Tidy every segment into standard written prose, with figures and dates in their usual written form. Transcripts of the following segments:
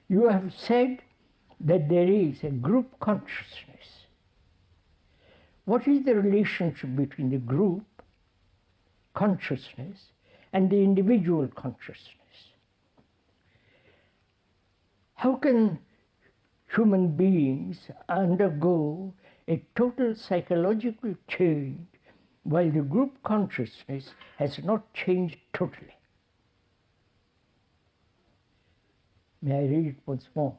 You have said that there is a group consciousness. What is the relationship between the group consciousness and the individual consciousness? How can human beings undergo a total psychological change while the group consciousness has not changed totally? May I read it once more?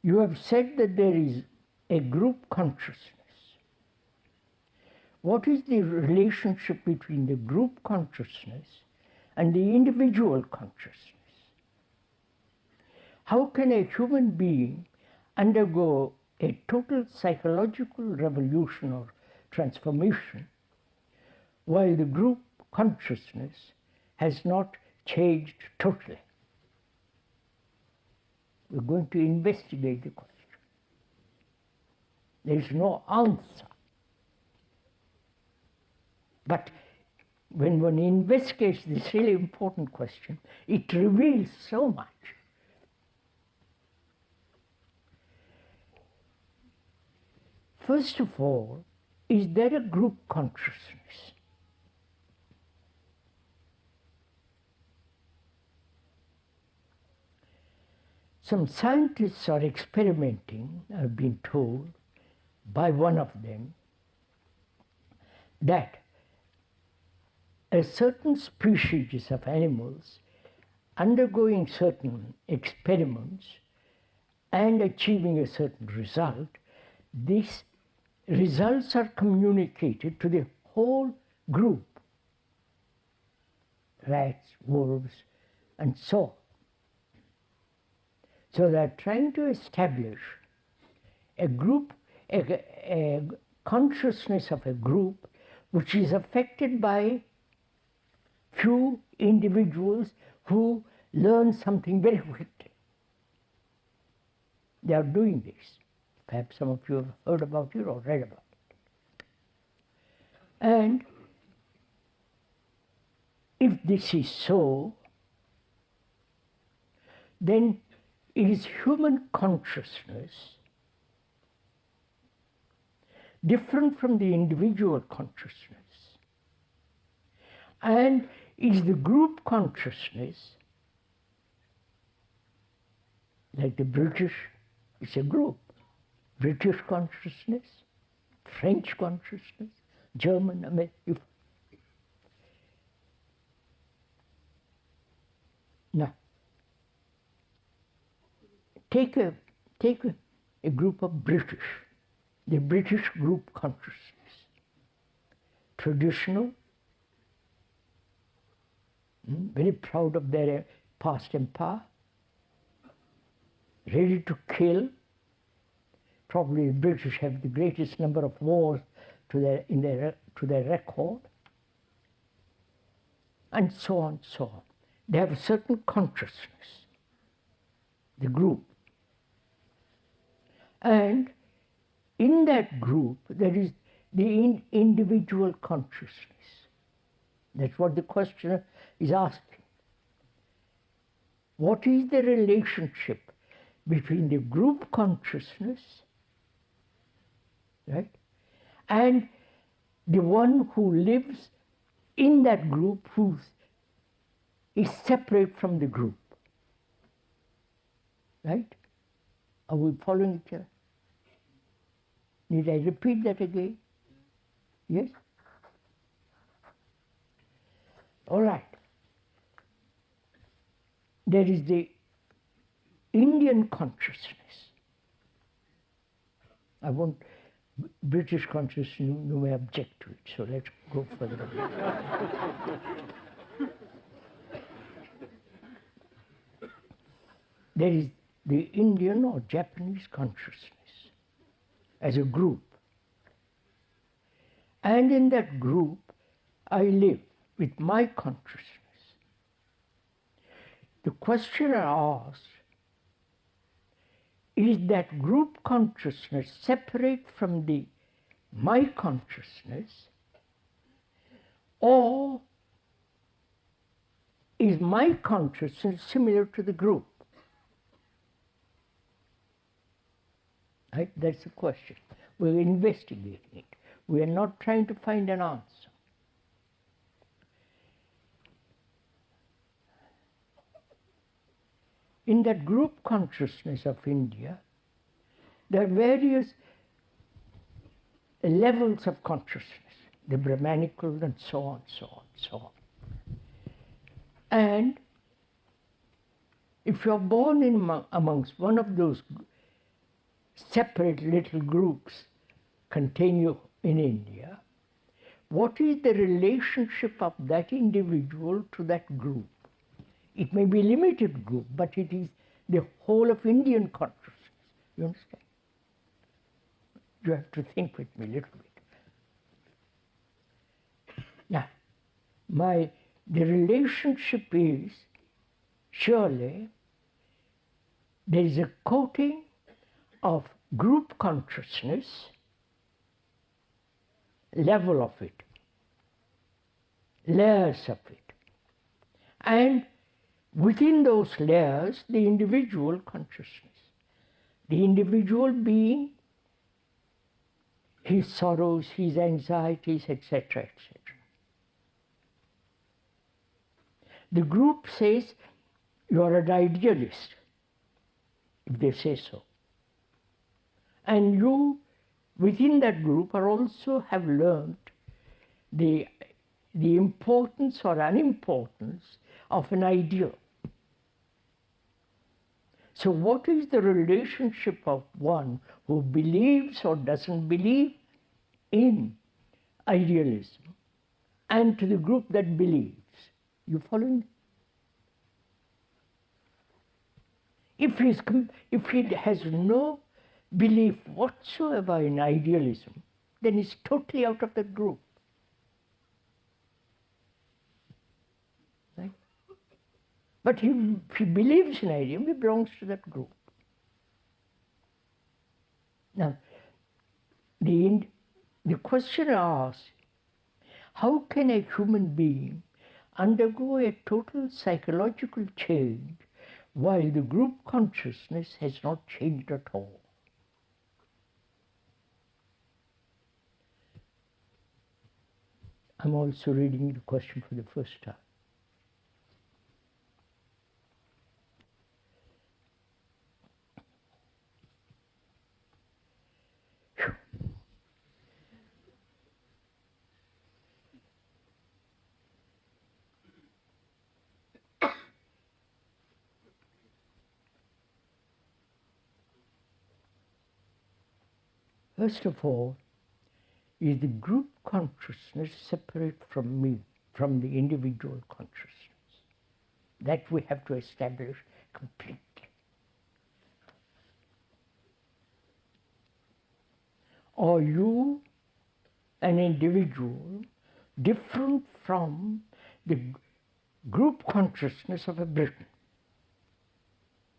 You have said that there is a group consciousness. What is the relationship between the group consciousness and the individual consciousness? How can a human being undergo a total psychological revolution or transformation while the group consciousness has not changed totally? We're going to investigate the question. There is no answer. But when one investigates this really important question, it reveals so much. First of all, is there a group consciousness? Some scientists are experimenting, I've been told, by one of them, that a certain species of animals undergoing certain experiments and achieving a certain result, these results are communicated to the whole group, rats, wolves, and so on. So they are trying to establish a group, a consciousness of a group which is affected by few individuals who learn something very quickly. They are doing this. Perhaps some of you have heard about it or read about it. And if this is so, then it is human consciousness different from the individual consciousness, and is the group consciousness, like the British, it's a group. British consciousness, French consciousness, German, American. Now, take a group of British, the British group consciousness, traditional, very proud of their past empire, ready to kill. Probably the British have the greatest number of wars to their record, and so on, so on. They have a certain consciousness, the group. And in that group, there is the individual consciousness. That's what the questioner is asking. What is the relationship between the group consciousness, right, and the one who lives in that group, who is separate from the group, right? Are we following each other? Need I repeat that again? Yes? All right. There is the Indian consciousness. I won't, British consciousness, you may object to it, so let's go further. There is the Indian or Japanese consciousness as a group. And in that group, I live with my consciousness. The questioner asks, is that group consciousness separate from the my consciousness, or is my consciousness similar to the group? Right? That's the question. We're investigating it. We are not trying to find an answer. In that group consciousness of India, there are various levels of consciousness, the Brahmanical and so on, so on, so on. And if you're born in amongst one of those separate little groups continue in India, what is the relationship of that individual to that group? It may be a limited group, but it is the whole of Indian consciousness. You understand? You have to think with me a little bit. Now, the relationship is, surely, there is a coating of group consciousness, level of it, layers of it, and within those layers, the individual consciousness, the individual being his sorrows, his anxieties, etc., etc. The group says, you are an idealist, if they say so. And you, within that group, are also have learned the importance or unimportance of an ideal. So what is the relationship of one who believes or doesn't believe in idealism and to the group that believes? You following? If he has no belief whatsoever in idealism, then he's totally out of the group. Right? But if he believes in idealism, he belongs to that group. Now, the question asks, how can a human being undergo a total psychological change while the group consciousness has not changed at all? I'm also reading the question for the first time. First of all, is the group consciousness separate from me, from the individual consciousness? That we have to establish completely. Are you an individual different from the group consciousness of a Briton,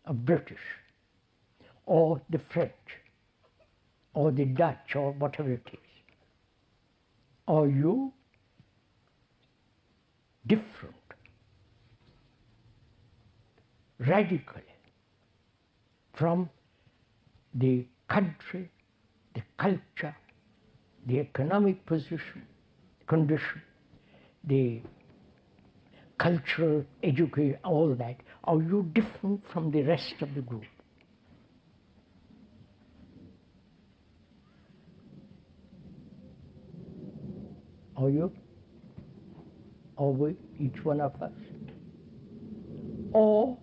a British, or the French, or the Dutch, or whatever it is? Are you different, radically, from the country, the culture, the economic condition, the cultural education, all that? Are you different from the rest of the group? Are you? Are we, each one of us? Or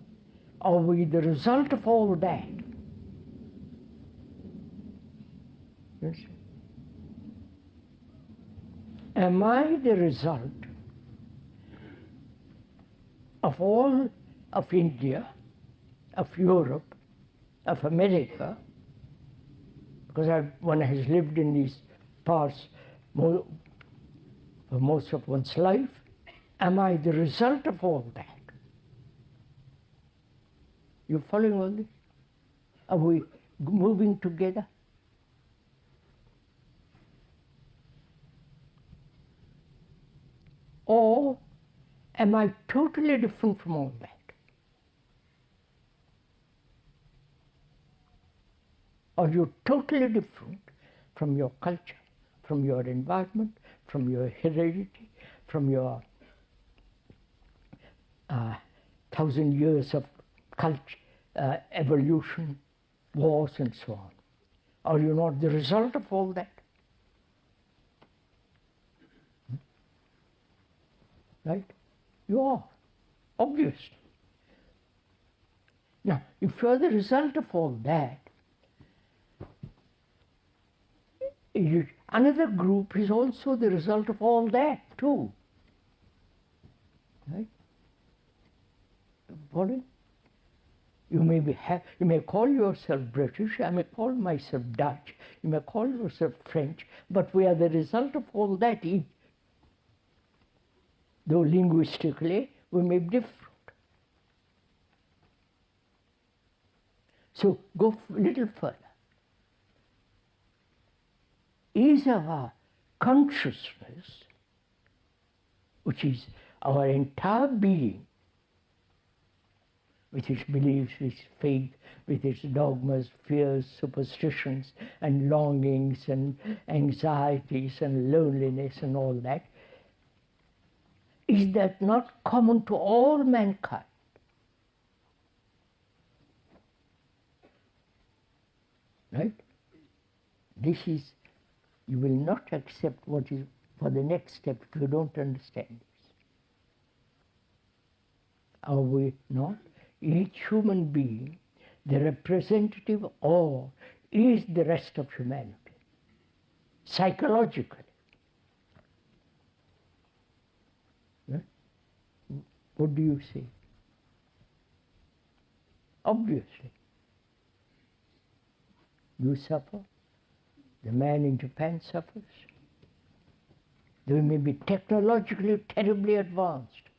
are we the result of all that? Yes. Am I the result of all of India, of Europe, of America? Because one has lived in these parts for most of one's life. Am I the result of all that? You following all this? Are we moving together? Or Am I totally different from all that? Or you're totally different from your culture, from your environment, from your heredity, from your 1,000 years of culture, evolution, wars, and so on? Are you not the result of all that? Right? You are, obviously. Now, if you are the result of all that, another group is also the result of all that too. Right? Following? You may call yourself British, I may call myself Dutch, you may call yourself French, but we are the result of all that. Though linguistically we may be different. So go a little further. Is our consciousness, which is our entire being, with its beliefs, its faith, with its dogmas, fears, superstitions, and longings, and anxieties, and loneliness, and all that, is that not common to all mankind? Right? This is, you will not accept what is for the next step if you don't understand this. Are we not? Each human being, the representative or is the rest of humanity, psychologically. Right? What do you say? Obviously. You suffer. The man in Japan suffers. They may be technologically terribly advanced,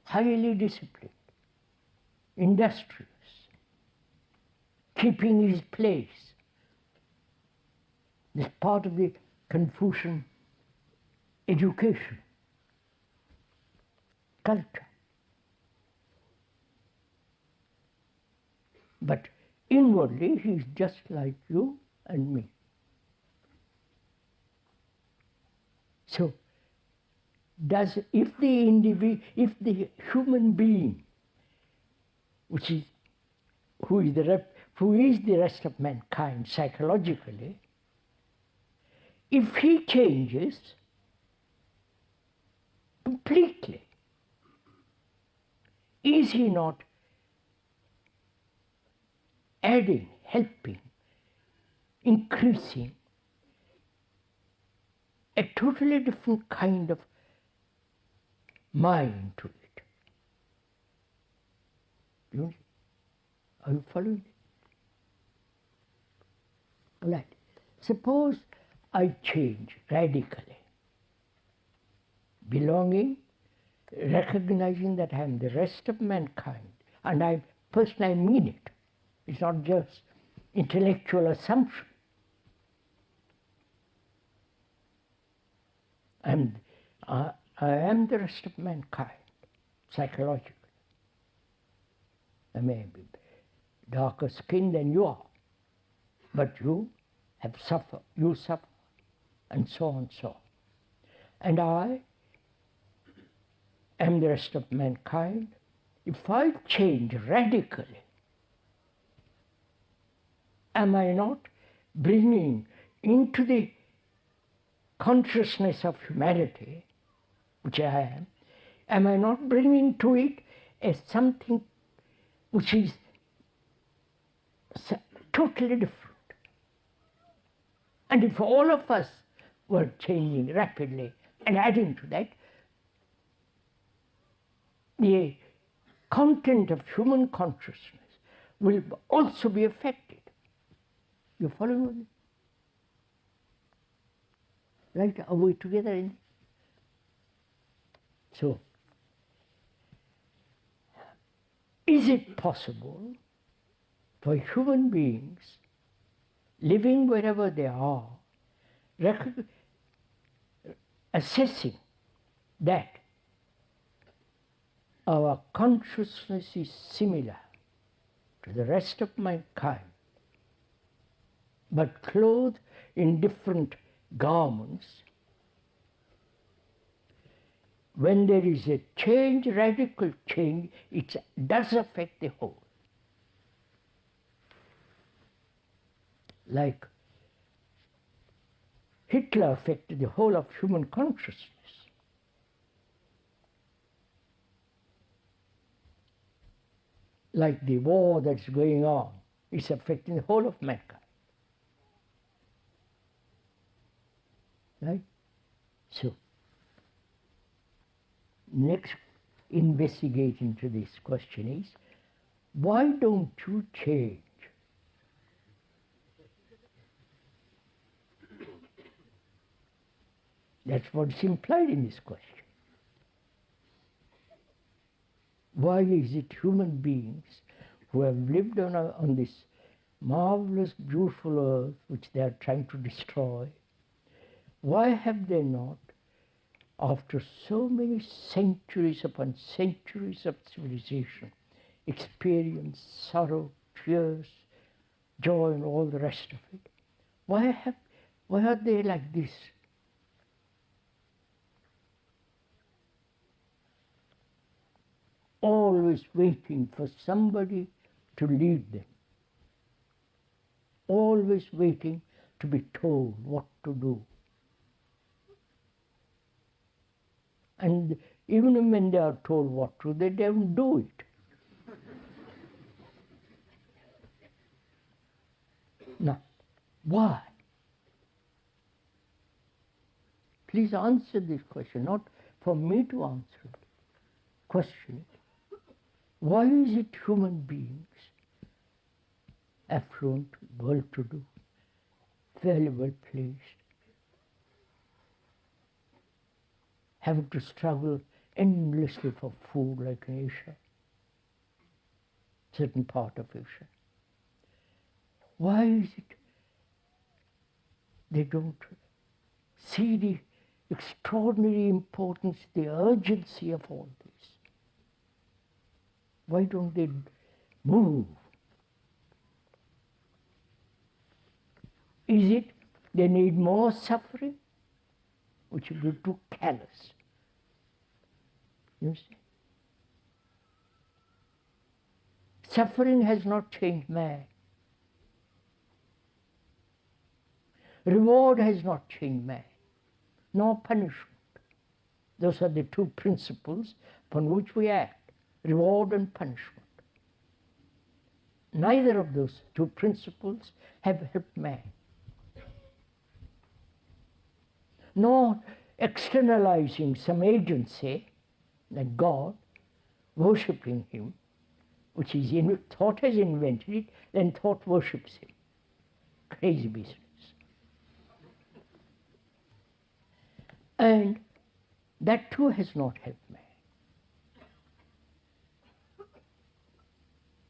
highly disciplined, industrious, keeping his place. This part of the Confucian education, culture. But inwardly, he's just like you and me. So, if the human being, who is the rest of mankind psychologically, if he changes completely, is he not adding, helping, increasing a totally different kind of mind to it? Are you following? All right. Suppose I change radically, belonging, recognizing that I am the rest of mankind, and I personally mean it. It's not just intellectual assumption. I am the rest of mankind, psychologically. I may be darker skinned than you are, but you have suffered, you suffer, and so on and so on. And I am the rest of mankind. If I change radically, am I not bringing into the consciousness of humanity, which I am I not bringing to it as something which is totally different? And if all of us were changing rapidly and adding to that, the content of human consciousness will also be affected. You following me? Right? Are we together in this? So, is it possible for human beings living wherever they are, assessing that our consciousness is similar to the rest of mankind, but clothed in different garments, when there is a change, radical change, it does affect the whole. Like Hitler affected the whole of human consciousness. Like the war that's going on, it's affecting the whole of mankind. Right? So, next investigate into this question is, why don't you change? That's what's implied in this question. Why is it human beings who have lived on this marvelous, beautiful earth, which they are trying to destroy, why have they not, after so many centuries upon centuries of civilization, experienced sorrow, tears, joy, and all the rest of it? Why are they like this? Always waiting for somebody to lead them. Always waiting to be told what to do. And even when they are told what to do, they don't do it. Now, why? Please answer this question, not for me to answer it. Question it. Why is it human beings, affluent, well-to-do, fairly well placed, have to struggle endlessly for food like in Asia, certain part of Asia? Why is it they don't see the extraordinary importance, the urgency of all this? Why don't they move? Is it they need more suffering, which will be too callous? You see? Suffering has not changed man. Reward has not changed man, nor punishment. Those are the two principles upon which we act. Reward and punishment. Neither of those two principles have helped man. Nor externalizing some agency, like God, worshipping him, which is thought has invented it, then thought worships him. Crazy business. And that too has not helped man.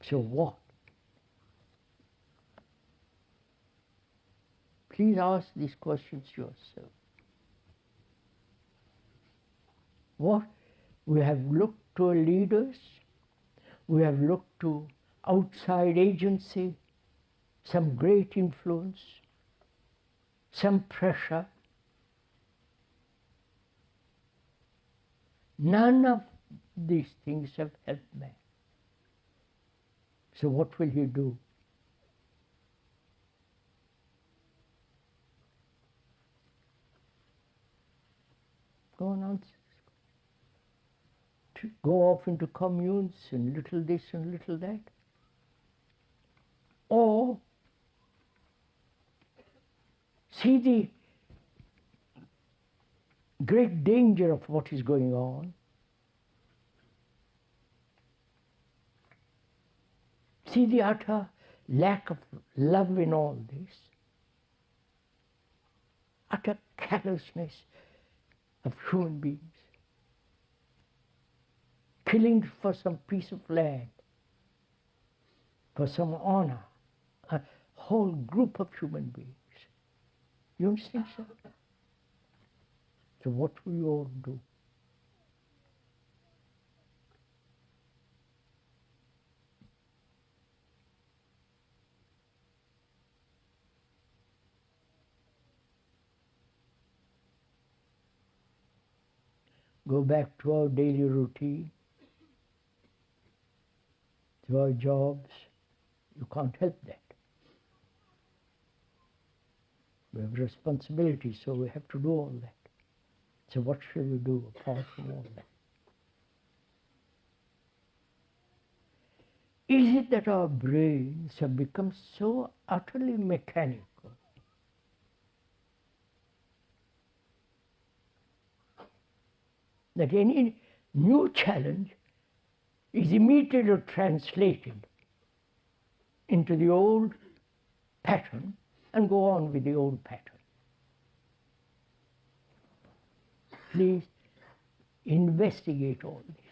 So what? Please ask these questions yourself. What? We have looked to our leaders, we have looked to outside agency, some great influence, some pressure. None of these things have helped man. So what will he do? Go on, answer. To go off into communes and little this and little that? Or see the great danger of what is going on? See the utter lack of love in all this, utter callousness of human beings, killing for some piece of land, for some honor, a whole group of human beings. You understand, sir? So what will you all do? go back to our daily routine, to our jobs. You can't help that. We have responsibility, so we have to do all that. So what shall we do apart from all that? Is it that our brains have become so utterly mechanical that any new challenge is immediately translated into the old pattern and go on with the old pattern? Please investigate all this.